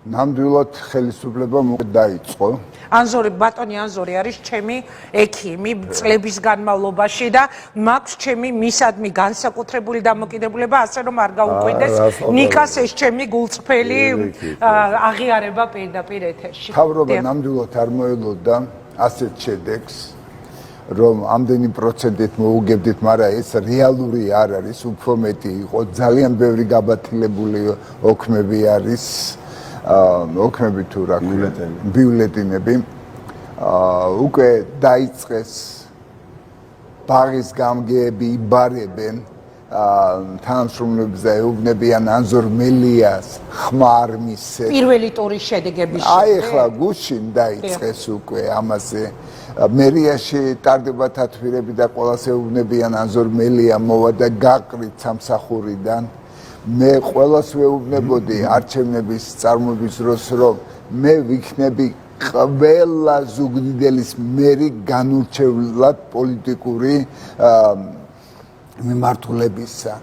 ნამდვილად ხელისუფლება დაიწყო. ანზორი ბატონი ანზორი არის ჩემი ექიმი წლების განმავლობაში და მაქვს ჩემი მისადმი განსაკუთრებული დამოკიდებულება ასე რომ არ გაუკვირდეს ნიკას ეს ჩემი გულწრფელი აღიარება პირდაპირ ეთერში. თავრობა ნამდვილად არ მოელოდა ასეთ შედეგს რომ ამდენი პროცენტით მოუგებდით, მაგრამ ეს რეალური არ არის, უფრო მეტი იყო, ძალიან ბევრი გაბათილებული ოქმები არის. ოქმები თუ რა ქვია ბიულეტენები უკვე დაიწყეს ბაღის გამგეები იბარებენ თანამშრომლებზე ეუბნებიან ანზორ მელიას ხმა არ მისცეს პირველი ტურის შედეგების აი ახლა გუშინ დაიწყეს უკვე ამაზე მერიაში ტარდება თათბირები და ყველას ეუბნებიან ანზორ მელია მოვა და გაყრით სამსახურიდან მე ყველას ვეუბნებოდი არჩევნების წარმოების დროს რომ მე ვიქნები ყველა ზუგდიდელის მერი განურჩევლად პოლიტიკური მიმართულებისა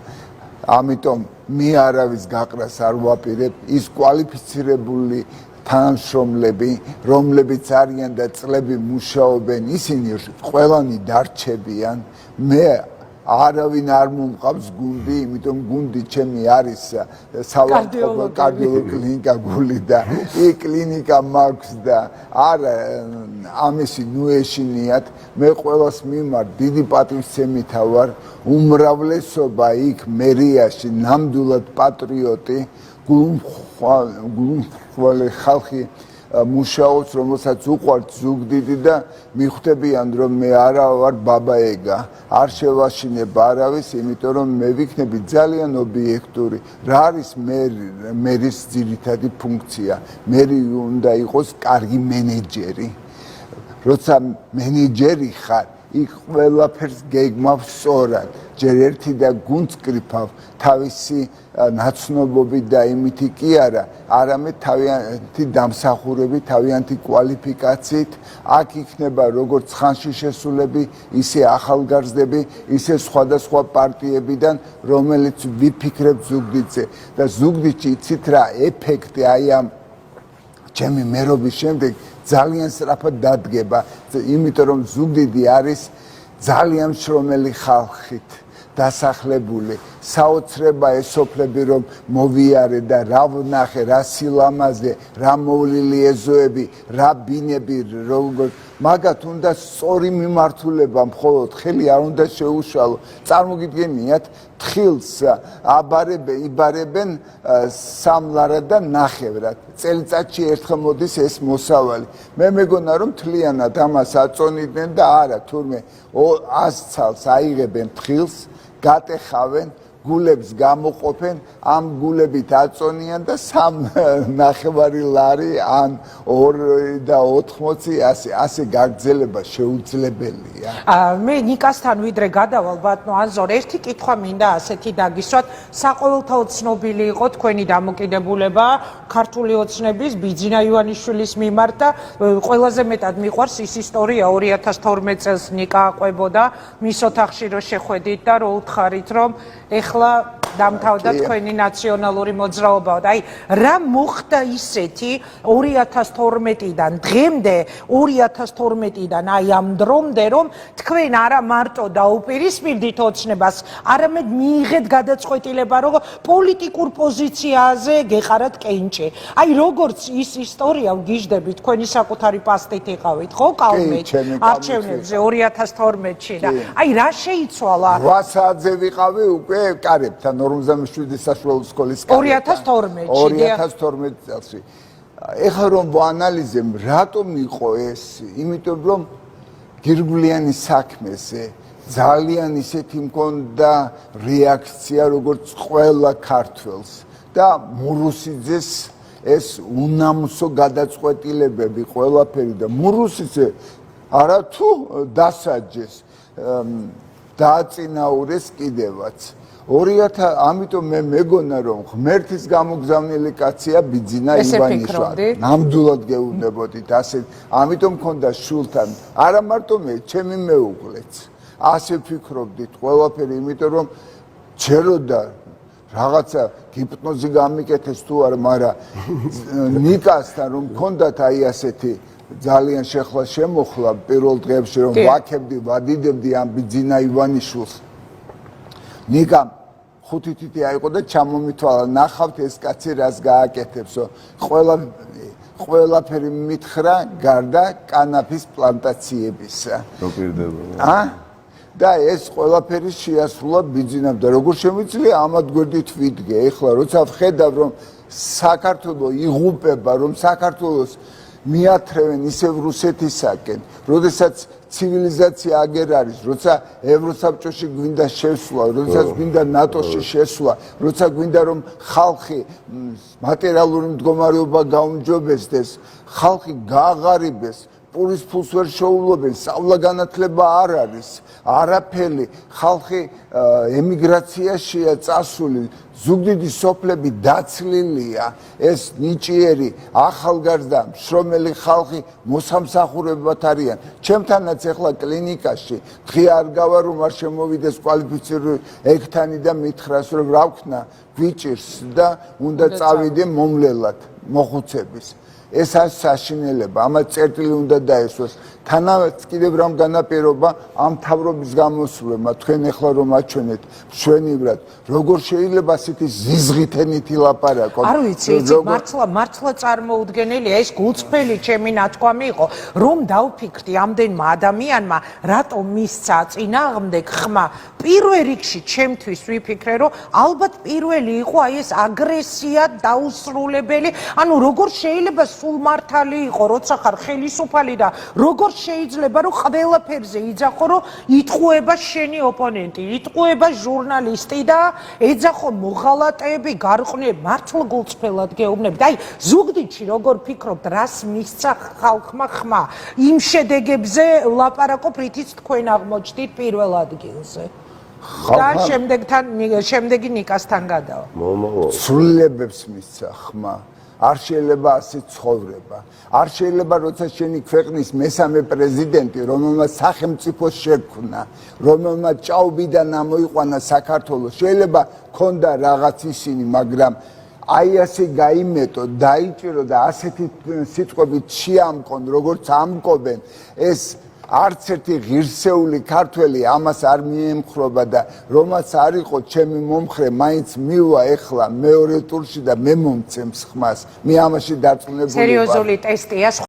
ამიტომ მე არავის გაყრას არ ვაპირებ ის კვალიფიცირებული თანამშრომლები რომლებიც არიან და წლები მუშაობენ ისინი ყველანი დარჩებიან მე არავინ არ მომყავს გუნდი, იმიტომ გუნდი ჩემი არის სავარცხლო კარდიოლოგიური კლინიკა გული და იქ კლინიკა მაქვს და არა ამისი ნუ ეშინიათ მე ყველას მიმართ დიდი პატივისცემითა ვარ უმრავლესობა იქ მერიაში ნამდვილად პატრიოტი გულმხვალე ხალხი მუშაობს, რომელსაც უყვართ ზუგდიდი და მიხვდებიან რომ მე არა ვარ ბაბაეგა, არ შევაშინებ არავის, იმიტომ რომ მე ვიქნები ძალიან ობიექტური. რა არის მერის ძირითადი ფუნქცია? მერი უნდა იყოს კარგი მენეჯერი. როცა მენეჯერი ხარ, იქ ყველაფერს გეგმავ სწორად. ჯერ ერთი და გუნდს კრიფავ თავისი ნაცნობობით და იმითი კი არა, არამედ თავიანთი დამსახურებით, თავიანთი კვალიფიკაციით, აქ იქნება როგორც ხანში შესულები, ისე ახალგაზრდები, ისე სხვადასხვა პარტიებიდან, რომელიც ვიფიქრებთ ზუგდიდზე და ზუგდიდში იცით რა ეფექტი აი ამ ჩემი მერობის შემდეგ ძალიან სწრაფად დადგება, იმიტომ რომ ზუგდიდი არის ძალიან შრომელი ხალხით დასახლებული საოცრება ესოფლები რომ მოვიარე და რა ვნახე რა სილამაზე რა მოვლილი ეზოები რა ბინები როგორ მაგათ უნდა სწორი მიმართულება მხოლოდ ხელი არ უნდა შეუშალო წარმოგიდგენიათ თხილს იბარებენ სამლარად და ნახევრად წელიწადში ერთხელ მოდის ეს მოსავალი მე მეგონა რომ თლიანად ამას აწონიდნენ და არა თურმე 100 ცალს აიღებენ თხილს გატეხავენ გულებს გამოყოფენ ამ გულებით აწონიან და 3 ნახევარი ლარი ან 2.80 ასე გაგრძელება შეუძლებელია. მე ნიკასთან ვიდრე გადავალ ბატონო ანზორ ერთი კითხვა მინდა ასეთი დაგისვათ საყოველთაოდ ცნობილი იყო თქვენი დამოკიდებულება ქართული ოცნების ბიძინა ივანიშვილის მიმართ და ყველაზე მეტად მიყვარს ის ისტორია 2012 წელს ნიკა აყვებოდა მის ოთახში რო შეხვედით და რო უთხარით რომ ეხლა დამთავრდა თქვენი ნაციონალური მოძრაობა. აი რა მოხდა ისეთი 2012-დან დღემდე 2012-დან აი ამ დრომდე რომ თქვენ არა მარტო დაუპირისპირდით ოცნებას, არამედ მიიღეთ გადაწყვეტილება რომ პოლიტიკურ პოზიციაზე გეყარათ კენჭი. აი როგორც ის ისტორია ვგიჟდები თქვენი საკუთარი პასტით იყავით ხო კალმეთ არჩევნებზე 2012-ში და აი რა შეიცვალა 8 საათზე ვიყავი უკვე კარებთან 47 საშუალო სკოლის კარებთან 2012 წელს. ეხლა რომ ვანალიზებ რატომ იყო ეს? იმიტომ რომ გირგვლიანი საქმეზე ძალიან ისეთი მქონდა რეაქცია როგორც ყველა ქართველს და მურუსიძეს ეს უნამსო გადაწყვეტილებები ყველაფერი და მურუსიძე არა თუ დასაჯეს დააწინაურეს კიდევაც 2000 ამიტომ მე მეგონა რომ ღმერთის გამოგზავნილი კაცია ბიძინა ივანიშვილი ნამდვილად გეუბნებოდით ასე ამიტომ მქონდა შულთან არა მარტო მე ჩემი მეუღლეც ასე ფიქრობდით ყველაფერი იმიტომ რომ ჩეროდა რაღაცა ჰიპნოზი გამიკეთეს თუ არა, მაგრამ ნიკასთან რომ მქონდათ აი ასეთი ძალიან შეხლა შემოხლა პირველ დღეებში რომ ვაკებდი, ვადიდებდი ამ ბიძინა ივანიშვილს. ნიკამ 5 თითი აიყო და ჩამომითვალა, ნახავთ ეს კაცი რას გააკეთებსო. ყველაფერი მითხრა გარდა კანაფის პლანტაციებისა. და ეს ყველაფერი შეასრულა ბიძინამ და როგორ შემიძლია ამად გვერდით ვიდგე. ეხლა როცა ვხედავ რომ საქართველო იღუპება, რომ საქართველოს მიათრევენ ისევ რუსეთისაკენ, როდესაც ცივილიზაცია აგერ არის, როცა ევროსაბჭოში გვინდა შესვლა, როდესაც გვინდა ნატოში შესვლა, როცა გვინდა რომ ხალხი მატერიალური მდგომარეობა გაუმჯობესდეს, ხალხი გააღარიბეს, პურის ფულს ვერ შეუვლებენ, სწავლა განათლება არ არის, არაფერი, ხალხი ემიგრაციაშია წასული, ზუგდიდი სოფლები დაცლილია, ეს ნიჭიერი ახალგაზრდა მშრომელი ხალხი მოსამსახურებად არიან. ჩემთანაც ახლა კლინიკაში დღე არ გავა რომ არ შემოვიდეს კვალიფიცირებული ექთანი და მითხრას რომ რა ვქნა გვიჭირს და უნდა წავიდე მომლელად მოხუცების. ეს არის საშინელება, ამათ წერტილი უნდა დაესვას. თანაც კიდევ რამ განაპირობა ამ მთავრობის გამოსვლება, თქვენ ახლა რომ აჩვენეთ მშვენივრად, როგორ შეიძლება ასეთი ზიზღითენითი ლაპარაკო. არ ვიცი, მართლა წარმოუდგენელია, ეს გულწრფელი ჩემი ნათქვამი იყო, რომ დავფიქრდი ამდენმა ადამიანმა, რატომ მისცა წინააღმდეგ ხმა. პირველ რიგში ჩემთვის ვიფიქრე, რომ ალბათ პირველი იყო აი ეს აგრესია დაუსრულებელი, ანუ როგორ შეიძლება სულ მართალი იყო, როცა ხარ ხელისუფალი და როგორ შეიძლება რომ ყველაფერზე იძახო რომ იტყუება შენი ოპონენტი, იტყუება ჟურნალისტი და ეძახო მოღალატეები, გარყვნილ მართლა გულწრფელად გეუბნები. აი ზუგდიდში როგორ ფიქრობთ, რას მისცა ხალხმა ხმა? იმ შედეგებზე ლაპარაკობ, რითიც თქვენ აღმოჩნდით პირველ ადგილზე. და შემდეგი ნიკასთან გადავა. ცვლილებებს მისცა ხმა. არ შეიძლება ასე ცხოვრება. არ შეიძლება როცა შენი ქვეყნის მესამე პრეზიდენტი, რომელმაც სახელმწიფო შექმნა, რომელმაც ჭაობიდან ამოიყვანა საქართველოს, შეიძლება ქონდა რაღაც ისინი, მაგრამ აი ასე გაიმეტო, დაიჭირო და ასეთი სიტყვებით შეამკონ, როგორც ამკობენ, ეს არც ერთი ღირსეული ქართველი ამას არ მიემხრობა და რომაც არ იყო ჩემი მომხრე, მაინც მივა ეხლა მეორე ტურში და მე მომცემს ხმას. მე ამაში დარწმუნებული ვარ. სერიოზული ტესტია.